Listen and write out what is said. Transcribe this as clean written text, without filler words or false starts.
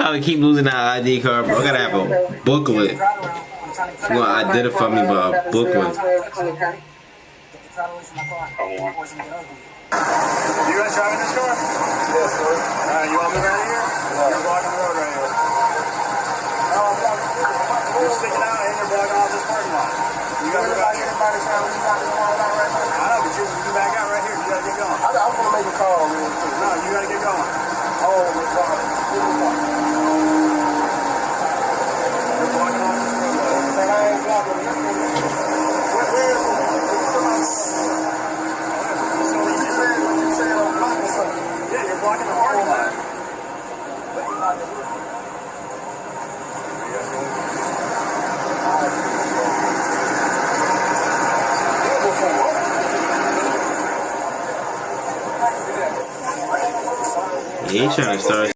how we keep losing that ID card, bro. I gotta have a booklet. It's gonna identify me by a booklet. You guys driving this car? Yes, sir. Alright, you want me right here? Yeah. You're blocking the road right here. You're sticking out and you're blocking off this parking lot. You guys are back here. I know, but you back out right here. You gotta get going. I'm gonna make a call real quick. No, you gotta get going. Oh, my God. You're blocking off this road. I ain't blocking this road. Where is it? Yeah, you're blocking the parking lot. Yeah, he trying to start